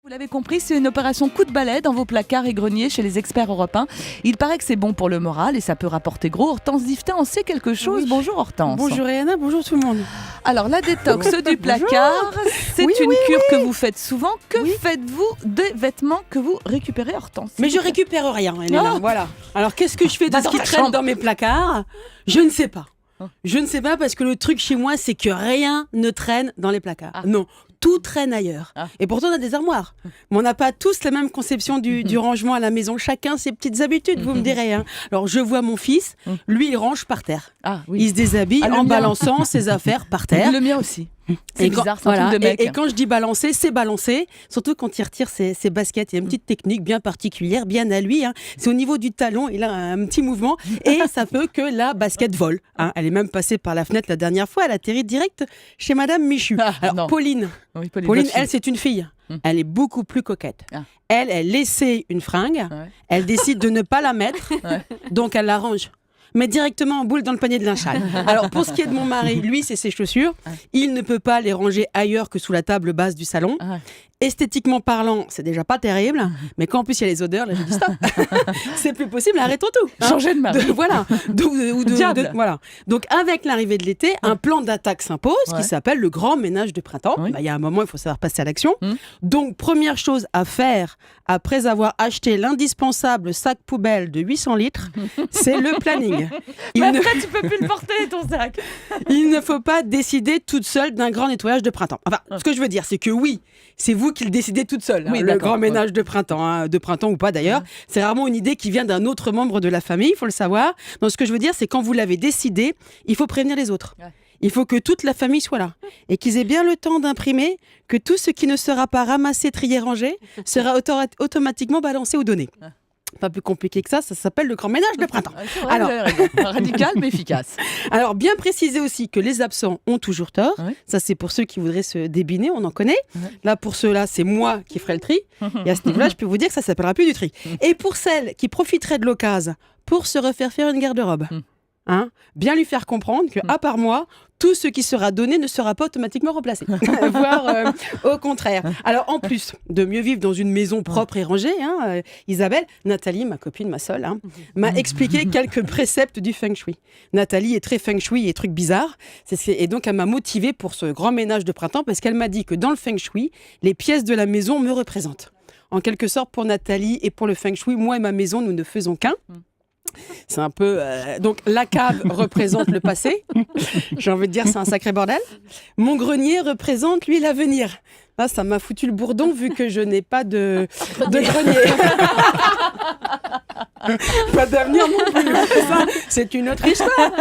Vous l'avez compris, c'est une opération coup de balai dans vos placards et greniers chez les experts européens. Il paraît que c'est bon pour le moral et ça peut rapporter gros. Hortense Diftin en sait quelque chose. Oui. Bonjour Hortense. Bonjour Rihanna, bonjour tout le monde. Alors la détox du placard, c'est une cure que vous faites souvent. Que faites-vous des vêtements que vous récupérez, Hortense? Mais je récupère rien, Elena, voilà. Alors qu'est-ce que je fais de ce qui traîne dans mes placards? Je ne sais pas. Je ne sais pas parce que le truc chez moi, c'est que rien ne traîne dans les placards. Non, tout traîne ailleurs. Et pourtant, on a des armoires. Mais on n'a pas tous la même conception du rangement à la maison. Chacun ses petites habitudes, vous me direz. Alors, je vois mon fils, lui, il range par terre. Il se déshabille en balançant ses affaires par terre. Le mien aussi. C'est bizarre, c'est un truc de mec. Et quand je dis balancer, c'est balancer. Surtout quand il retire ses baskets. Il y a une petite technique bien particulière, bien à lui. C'est au niveau du talon, il a un petit mouvement. Et ça peut que la basket vole. Elle est même passée par la fenêtre la dernière fois. Elle atterrit direct chez Madame Michu. Alors, Pauline, elle, c'est une fille. Elle est beaucoup plus coquette. Elle essaie une fringue. Elle décide de ne pas la mettre. Donc, elle la range. Mais directement en boule dans le panier de linge sale. Alors pour ce qui est de mon mari, lui c'est ses chaussures, il ne peut pas les ranger ailleurs que sous la table basse du salon. Esthétiquement parlant, c'est déjà pas terrible, mais quand en plus il y a les odeurs, là je dis stop, c'est plus possible, arrêtons tout. Changer de mari. Voilà. Voilà. Donc avec l'arrivée de l'été, un plan d'attaque s'impose qui s'appelle le grand ménage de printemps. Il y a un moment, il faut savoir passer à l'action. Donc première chose à faire, après avoir acheté l'indispensable sac poubelle de 800 litres, c'est le planning. Mais après tu peux plus le porter ton sac. Il ne faut pas décider toute seule d'un grand nettoyage de printemps. Enfin, ce que je veux dire, c'est que oui, c'est vous qui le décidez toute seule. Le grand ménage de printemps ou pas d'ailleurs. C'est rarement une idée qui vient d'un autre membre de la famille, il faut le savoir. Donc ce que je veux dire, c'est quand vous l'avez décidé, il faut prévenir les autres. Il faut que toute la famille soit là et qu'ils aient bien le temps d'imprimer que tout ce qui ne sera pas ramassé, trié, rangé sera automatiquement balancé ou donné. Pas plus compliqué que ça s'appelle le grand ménage de printemps. Alors, radical mais efficace. Alors, bien préciser aussi que les absents ont toujours tort. Ça, c'est pour ceux qui voudraient se débiner, on en connaît. Là, pour ceux-là, c'est moi qui ferai le tri. Et à ce niveau-là, je peux vous dire que ça ne s'appellera plus du tri. Et pour celles qui profiteraient de l'occasion pour se refaire faire une garde-robe, bien lui faire comprendre que, à part moi, tout ce qui sera donné ne sera pas automatiquement remplacé, voire au contraire. Alors en plus de mieux vivre dans une maison propre et rangée, Isabelle, Nathalie, ma copine, ma seule, m'a expliqué quelques préceptes du feng shui. Nathalie est très feng shui et trucs bizarres, et donc elle m'a motivée pour ce grand ménage de printemps parce qu'elle m'a dit que dans le feng shui, les pièces de la maison me représentent. En quelque sorte, pour Nathalie et pour le feng shui, moi et ma maison, nous ne faisons qu'un. C'est un peu... Donc, la cave représente le passé. J'ai envie de dire, c'est un sacré bordel. Mon grenier représente, lui, l'avenir. Là, ça m'a foutu le bourdon vu que je n'ai pas de grenier. Pas d'avenir non plus. Ça, c'est une autre histoire.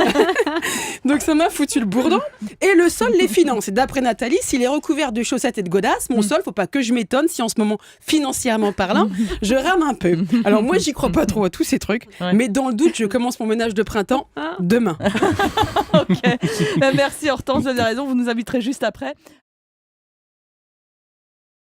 Donc, ça m'a foutu le bourdon. Et le sol, les finances. Et d'après Nathalie, s'il est recouvert de chaussettes et de godasses, mon sol, faut pas que je m'étonne si en ce moment, financièrement parlant, je rame un peu. Alors, moi, j'y crois pas trop à tous ces trucs. Mais dans le doute, je commence mon ménage de printemps demain. Ok. Merci Hortense, vous avez raison, vous nous inviterez juste après.